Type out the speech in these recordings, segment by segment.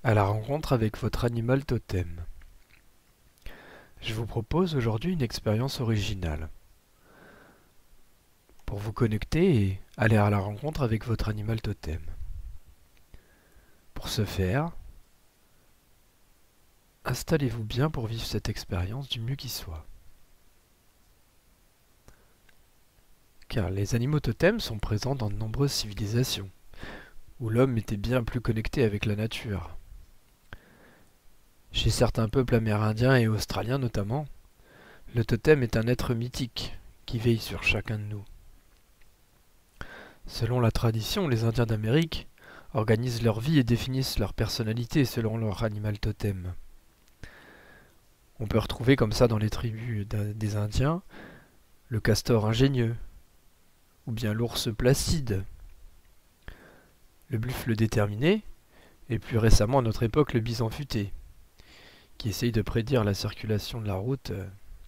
À la rencontre avec votre animal totem. Je vous propose aujourd'hui une expérience originale. Pour vous connecter et aller à la rencontre avec votre animal totem. Pour ce faire, installez-vous bien pour vivre cette expérience du mieux qui soit. Car les animaux totems sont présents dans de nombreuses civilisations, où l'homme était bien plus connecté avec la nature. Chez certains peuples amérindiens et australiens notamment, le totem est un être mythique qui veille sur chacun de nous. Selon la tradition, les Indiens d'Amérique organisent leur vie et définissent leur personnalité selon leur animal totem. On peut retrouver comme ça dans les tribus des Indiens le castor ingénieux, ou bien l'ours placide, le buffle déterminé, et plus récemment à notre époque le bison futé, qui essaye de prédire la circulation de la route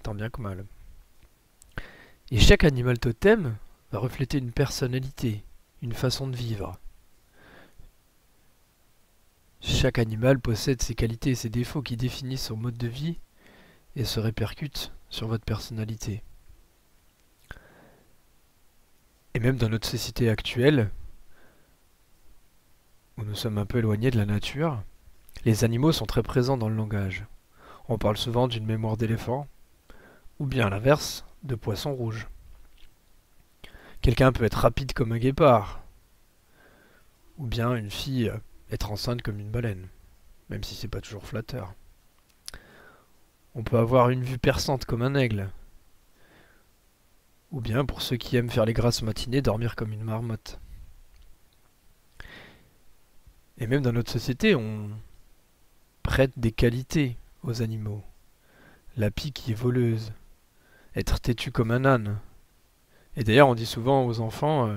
tant bien que mal. Et chaque animal totem va refléter une personnalité, une façon de vivre. Chaque animal possède ses qualités et ses défauts qui définissent son mode de vie et se répercutent sur votre personnalité. Et même dans notre société actuelle, où nous sommes un peu éloignés de la nature, les animaux sont très présents dans le langage. On parle souvent d'une mémoire d'éléphant, ou bien à l'inverse, de poisson rouge. Quelqu'un peut être rapide comme un guépard, ou bien une fille être enceinte comme une baleine, même si c'est pas toujours flatteur. On peut avoir une vue perçante comme un aigle, ou bien pour ceux qui aiment faire les grasses matinées, dormir comme une marmotte. Et même dans notre société, on prête des qualités aux animaux. La pie qui est voleuse, être têtu comme un âne. Et d'ailleurs, on dit souvent aux enfants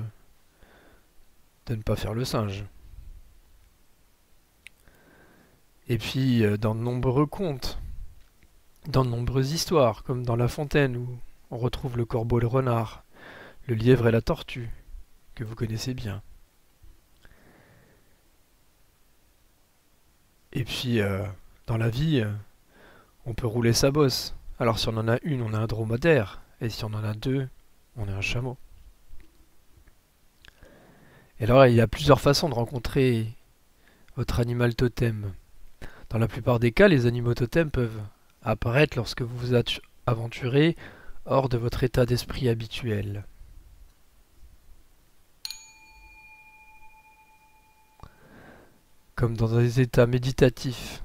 de ne pas faire le singe. Et puis, dans de nombreux contes, dans de nombreuses histoires, comme dans La Fontaine, où on retrouve le corbeau et le renard, le lièvre et la tortue, que vous connaissez bien. Et puis, dans la vie, on peut rouler sa bosse. Alors si on en a une, on a un dromadaire, et si on en a deux, on a un chameau. Et alors, il y a plusieurs façons de rencontrer votre animal totem. Dans la plupart des cas, les animaux totems peuvent apparaître lorsque vous vous aventurez hors de votre état d'esprit habituel. Comme dans des états méditatifs,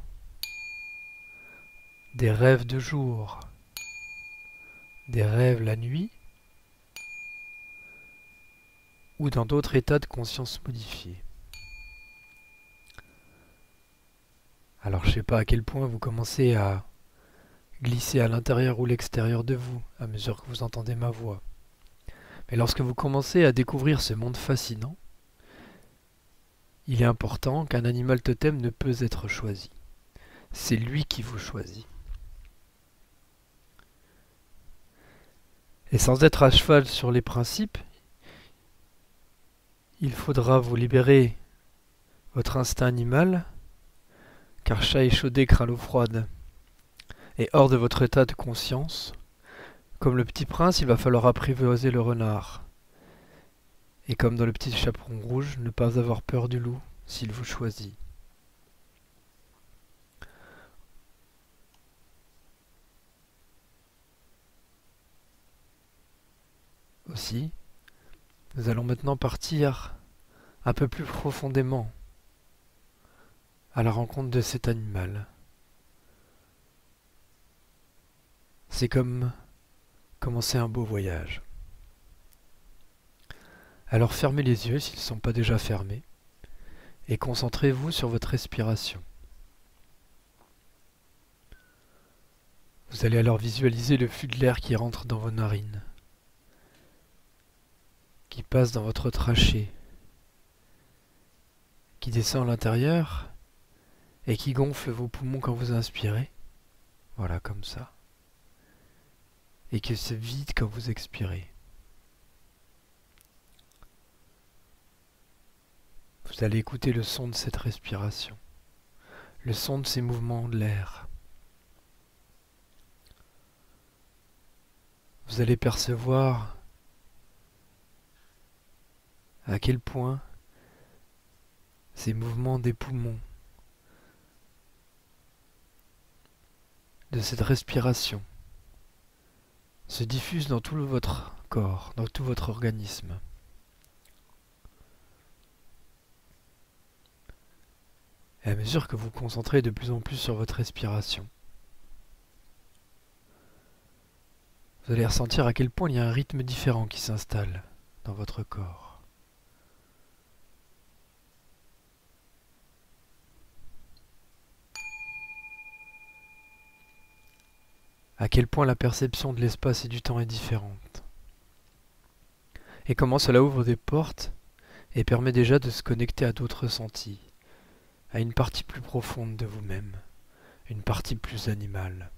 des rêves de jour, des rêves la nuit, ou dans d'autres états de conscience modifiés. Alors je ne sais pas à quel point vous commencez à glisser à l'intérieur ou l'extérieur de vous à mesure que vous entendez ma voix. Mais lorsque vous commencez à découvrir ce monde fascinant, il est important qu'un animal totem ne peut être choisi. C'est lui qui vous choisit. Et sans être à cheval sur les principes, il faudra vous libérer votre instinct animal, car chat échaudé craint l'eau froide. Et hors de votre état de conscience, comme le petit prince, il va falloir apprivoiser le renard. Et comme dans le petit chaperon rouge, ne pas avoir peur du loup s'il vous choisit. Aussi, nous allons maintenant partir un peu plus profondément à la rencontre de cet animal. C'est comme commencer un beau voyage. Alors fermez les yeux s'ils ne sont pas déjà fermés et concentrez-vous sur votre respiration. Vous allez alors visualiser le flux de l'air qui rentre dans vos narines, qui passe dans votre trachée, qui descend à l'intérieur et qui gonfle vos poumons quand vous inspirez. Voilà, comme ça. Et qui se vide quand vous expirez. Vous allez écouter le son de cette respiration, le son de ces mouvements de l'air. Vous allez percevoir à quel point ces mouvements des poumons, de cette respiration, se diffusent dans tout votre corps, dans tout votre organisme. Et à mesure que vous vous concentrez de plus en plus sur votre respiration, vous allez ressentir à quel point il y a un rythme différent qui s'installe dans votre corps. À quel point la perception de l'espace et du temps est différente. Et comment cela ouvre des portes et permet déjà de se connecter à d'autres ressentis, à une partie plus profonde de vous-même, une partie plus animale.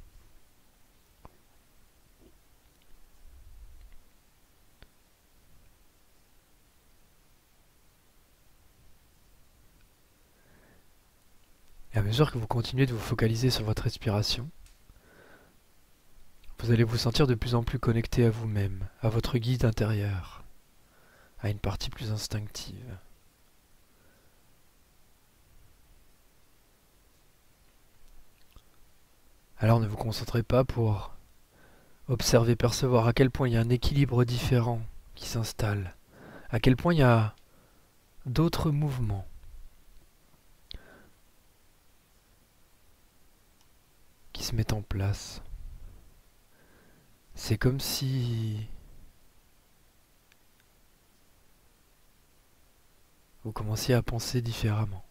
Et à mesure que vous continuez de vous focaliser sur votre respiration, vous allez vous sentir de plus en plus connecté à vous-même, à votre guide intérieur, à une partie plus instinctive. Alors ne vous concentrez pas pour observer, percevoir à quel point il y a un équilibre différent qui s'installe, à quel point il y a d'autres mouvements. Qui se mettent en place. C'est comme si vous commenciez à penser différemment.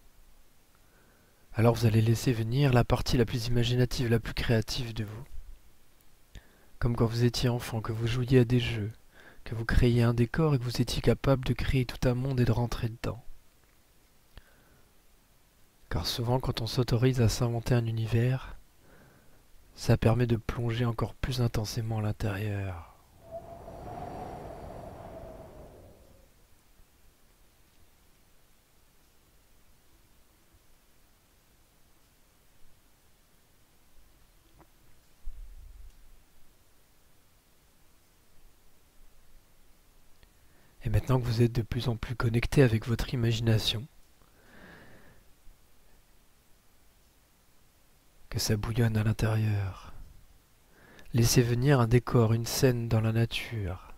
Alors vous allez laisser venir la partie la plus imaginative, la plus créative de vous. Comme quand vous étiez enfant, que vous jouiez à des jeux, que vous créiez un décor et que vous étiez capable de créer tout un monde et de rentrer dedans. Car souvent quand on s'autorise à s'inventer un univers, ça permet de plonger encore plus intensément à l'intérieur. Et maintenant que vous êtes de plus en plus connecté avec votre imagination, que ça bouillonne à l'intérieur, laissez venir un décor, une scène dans la nature.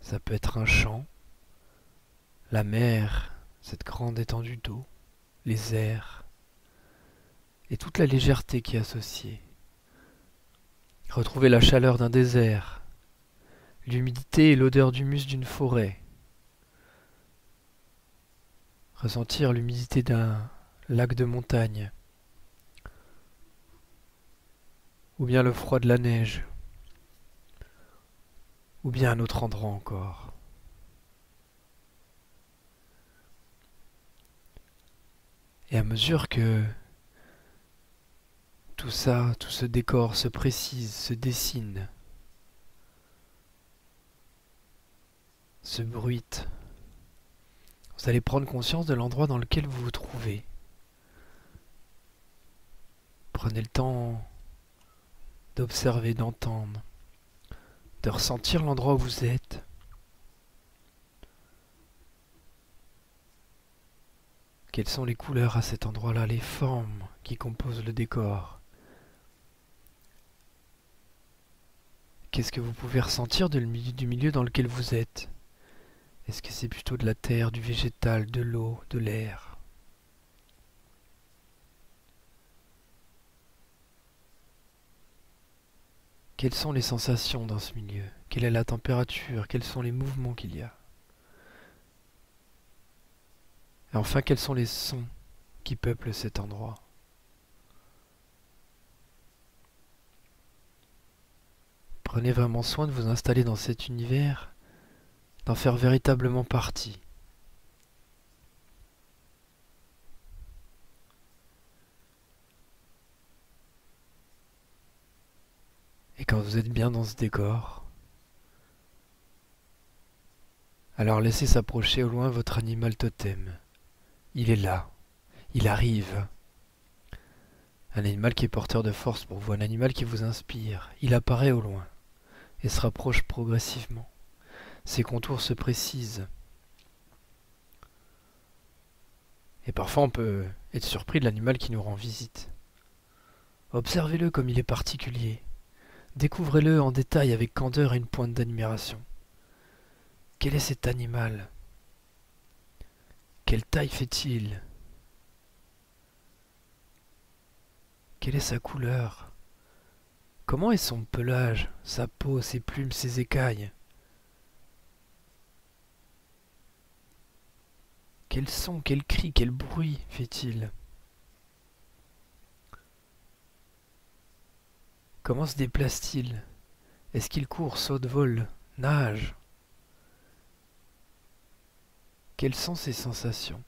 Ça peut être un champ, la mer, cette grande étendue d'eau, les airs, et toute la légèreté qui est associée. Retrouvez la chaleur d'un désert, l'humidité et l'odeur d'humus d'une forêt. Ressentir l'humidité d'un lac de montagne, ou bien le froid de la neige, ou bien un autre endroit encore. Et à mesure que tout ça, tout ce décor se précise, se dessine, se bruite, vous allez prendre conscience de l'endroit dans lequel vous vous trouvez. Prenez le temps d'observer, d'entendre, de ressentir l'endroit où vous êtes. Quelles sont les couleurs à cet endroit-là, les formes qui composent le décor? Qu'est-ce que vous pouvez ressentir du milieu dans lequel vous êtes? Est-ce que c'est plutôt de la terre, du végétal, de l'eau, de l'air? Quelles sont les sensations dans ce milieu? Quelle est la température? Quels sont les mouvements qu'il y a? Et enfin, quels sont les sons qui peuplent cet endroit? Prenez vraiment soin de vous installer dans cet univers, d'en faire véritablement partie. Et quand vous êtes bien dans ce décor, alors laissez s'approcher au loin votre animal totem. Il est là, il arrive, Un animal qui est porteur de force pour vous, un animal qui vous inspire. Il apparaît au loin et se rapproche progressivement. Ses contours se précisent. Et parfois on peut être surpris de l'animal qui nous rend visite. Observez-le comme il est particulier. Découvrez-le en détail avec candeur et une pointe d'admiration. Quel est cet animal? Quelle taille fait-il? Quelle est sa couleur? Comment est son pelage, sa peau, ses plumes, ses écailles? Quel son, quel cri, quel bruit fait-il? Comment se déplace-t-il? Est-ce qu'il court, saute, vole, nage? Quelles sont ses sensations?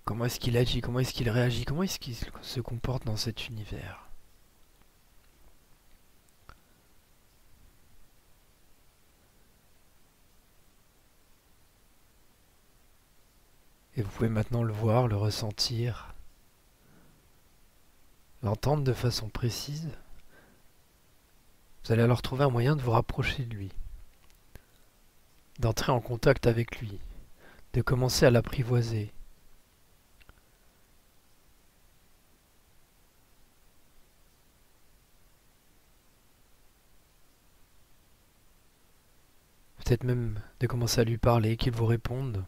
Comment est-ce qu'il agit? Comment est-ce qu'il réagit? Comment est-ce qu'il se comporte dans cet univers? Et vous pouvez maintenant le voir, le ressentir, l'entendre de façon précise. Vous allez alors trouver un moyen de vous rapprocher de lui, d'entrer en contact avec lui, de commencer à l'apprivoiser. Peut-être même de commencer à lui parler, qu'il vous réponde.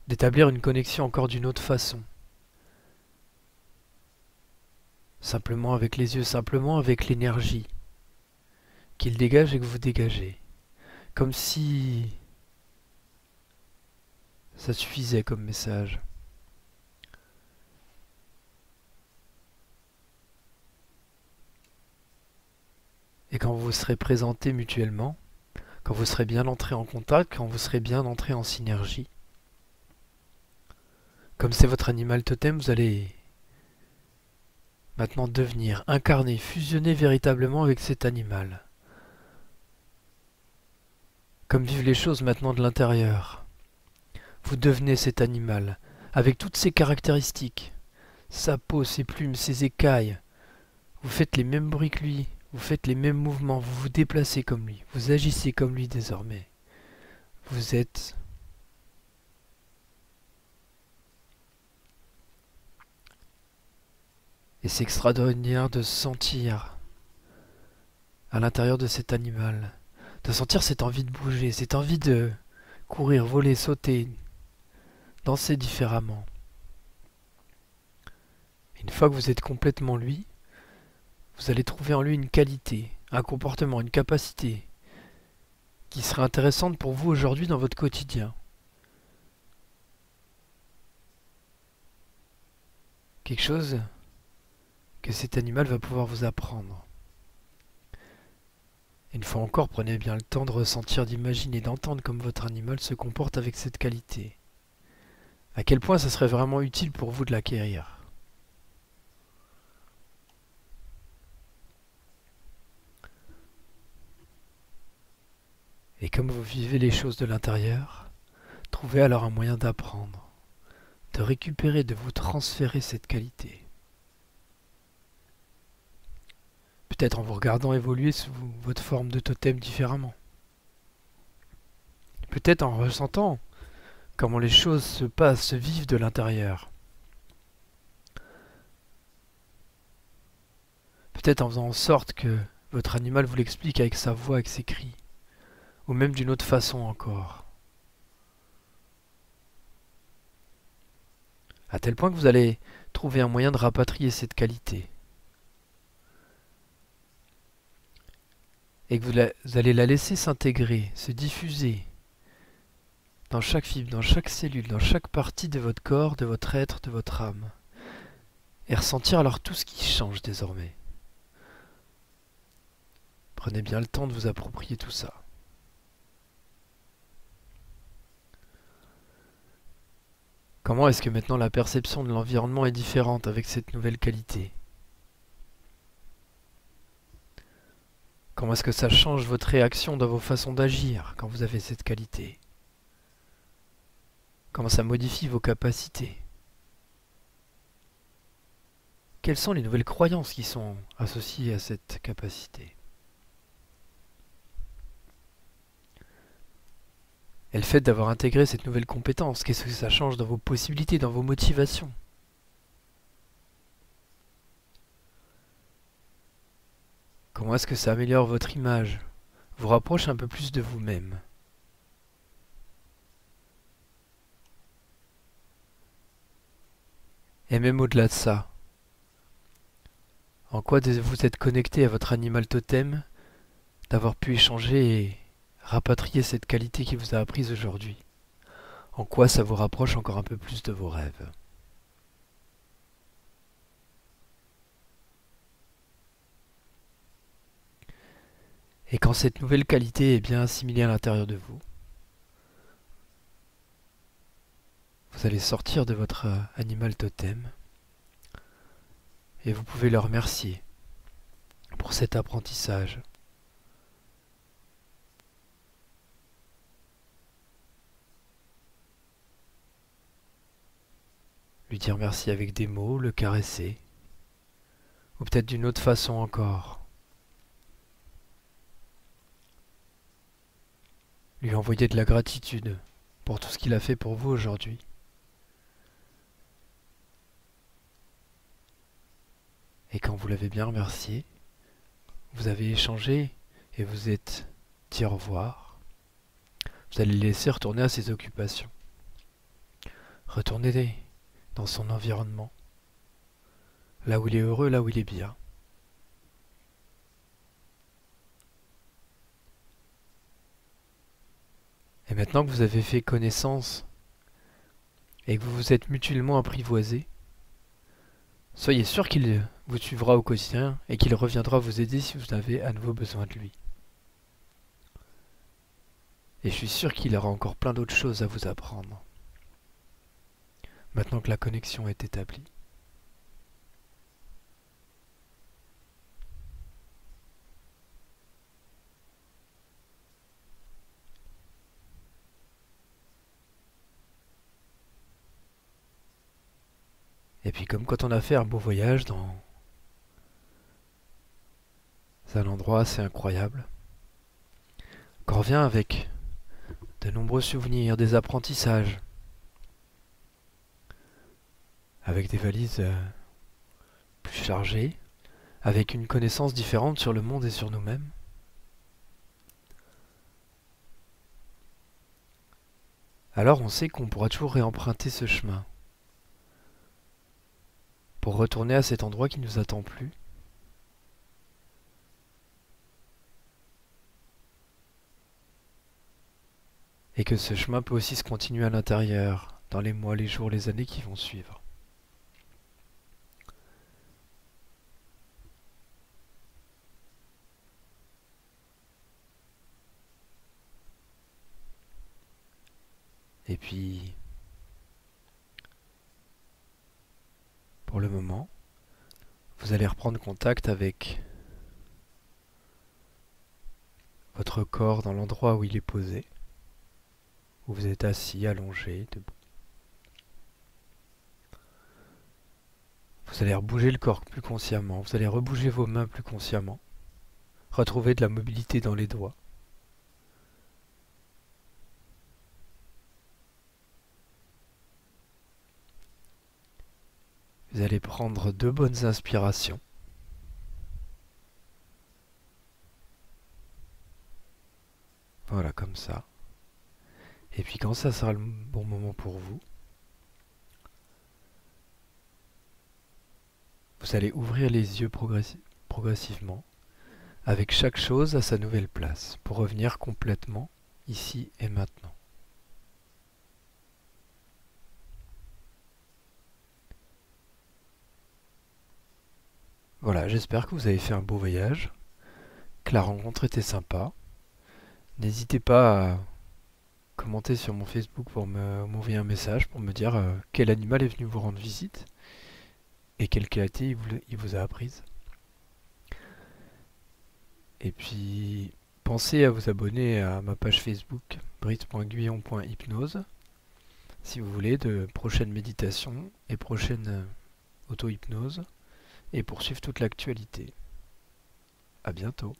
D'établir une connexion encore d'une autre façon. Simplement avec les yeux, simplement avec l'énergie qu'il dégage et que vous dégagez. Comme si ça suffisait comme message. Et quand vous serez présentés mutuellement, quand vous serez bien entrés en contact, quand vous serez bien entrés en synergie, comme c'est votre animal totem, vous allez maintenant devenir, incarner, fusionner véritablement avec cet animal. Comme vivent les choses maintenant de l'intérieur. Vous devenez cet animal, avec toutes ses caractéristiques, sa peau, ses plumes, ses écailles. Vous faites les mêmes bruits que lui, vous faites les mêmes mouvements, vous vous déplacez comme lui, vous agissez comme lui désormais. Vous êtes et c'est extraordinaire de sentir à l'intérieur de cet animal, de sentir cette envie de bouger, cette envie de courir, voler, sauter, danser différemment. Une fois que vous êtes complètement lui, vous allez trouver en lui une qualité, un comportement, une capacité qui serait intéressante pour vous aujourd'hui dans votre quotidien. Quelque chose que cet animal va pouvoir vous apprendre. Une fois encore, prenez bien le temps de ressentir, d'imaginer, d'entendre comme votre animal se comporte avec cette qualité. À quel point ça serait vraiment utile pour vous de l'acquérir. Et comme vous vivez les choses de l'intérieur, trouvez alors un moyen d'apprendre, de récupérer, de vous transférer cette qualité. Peut-être en vous regardant évoluer sous votre forme de totem différemment. Peut-être en ressentant comment les choses se passent, se vivent de l'intérieur. Peut-être en faisant en sorte que votre animal vous l'explique avec sa voix, avec ses cris, ou même d'une autre façon encore. À tel point que vous allez trouver un moyen de rapatrier cette qualité. Et que vous allez la laisser s'intégrer, se diffuser dans chaque fibre, dans chaque cellule, dans chaque partie de votre corps, de votre être, de votre âme. Et ressentir alors tout ce qui change désormais. Prenez bien le temps de vous approprier tout ça. Comment est-ce que maintenant la perception de l'environnement est différente avec cette nouvelle qualité? Comment est-ce que ça change votre réaction dans vos façons d'agir quand vous avez cette qualité? comment ça modifie vos capacités. Quelles sont les nouvelles croyances qui sont associées à cette capacité? Et le fait d'avoir intégré cette nouvelle compétence, qu'est-ce que ça change dans vos possibilités, dans vos motivations? Comment est-ce que ça améliore votre image, vous rapproche un peu plus de vous-même? Et même au-delà de ça, en quoi vous êtes connecté à votre animal totem, d'avoir pu échanger et rapatrier cette qualité qui vous a apprise aujourd'hui? En quoi ça vous rapproche encore un peu plus de vos rêves? Et quand cette nouvelle qualité est bien assimilée à l'intérieur de vous, vous allez sortir de votre animal totem et vous pouvez le remercier pour cet apprentissage. Lui dire merci avec des mots, le caresser, ou peut-être d'une autre façon encore. Lui envoyer de la gratitude pour tout ce qu'il a fait pour vous aujourd'hui. Et quand vous l'avez bien remercié, vous avez échangé et vous êtes dit au revoir, vous allez le laisser retourner à ses occupations. Retourner dans son environnement, là où il est heureux, là où il est bien. Et maintenant que vous avez fait connaissance et que vous vous êtes mutuellement apprivoisés, soyez sûr qu'il vous suivra au quotidien et qu'il reviendra vous aider si vous avez à nouveau besoin de lui. Et je suis sûr qu'il aura encore plein d'autres choses à vous apprendre, maintenant que la connexion est établie. Et puis comme quand on a fait un beau voyage dans un endroit assez incroyable, qu'on revient avec de nombreux souvenirs, des apprentissages, avec des valises plus chargées, avec une connaissance différente sur le monde et sur nous-mêmes. Alors on sait qu'on pourra toujours réemprunter ce chemin pour retourner à cet endroit qui nous attend plus. Et que ce chemin peut aussi se continuer à l'intérieur, dans les mois, les jours, les années qui vont suivre. Et puis, pour le moment, vous allez reprendre contact avec votre corps dans l'endroit où il est posé, où vous êtes assis, allongé, debout. Vous allez rebouger le corps plus consciemment, vous allez rebouger vos mains plus consciemment, retrouver de la mobilité dans les doigts. Vous allez prendre 2 bonnes inspirations. Voilà, comme ça. Et puis quand ça sera le bon moment pour vous, vous allez ouvrir les yeux progressivement, avec chaque chose à sa nouvelle place, pour revenir complètement ici et maintenant. Voilà, j'espère que vous avez fait un beau voyage, que la rencontre était sympa. N'hésitez pas à commenter sur mon Facebook pour m'envoyer un message pour me dire quel animal est venu vous rendre visite et quelle qualité il vous a apprise. Et puis, pensez à vous abonner à ma page Facebook brice.guyon.hypnose. si vous voulez, de prochaines méditations et prochaines auto-hypnoses et poursuivre toute l'actualité. À bientôt.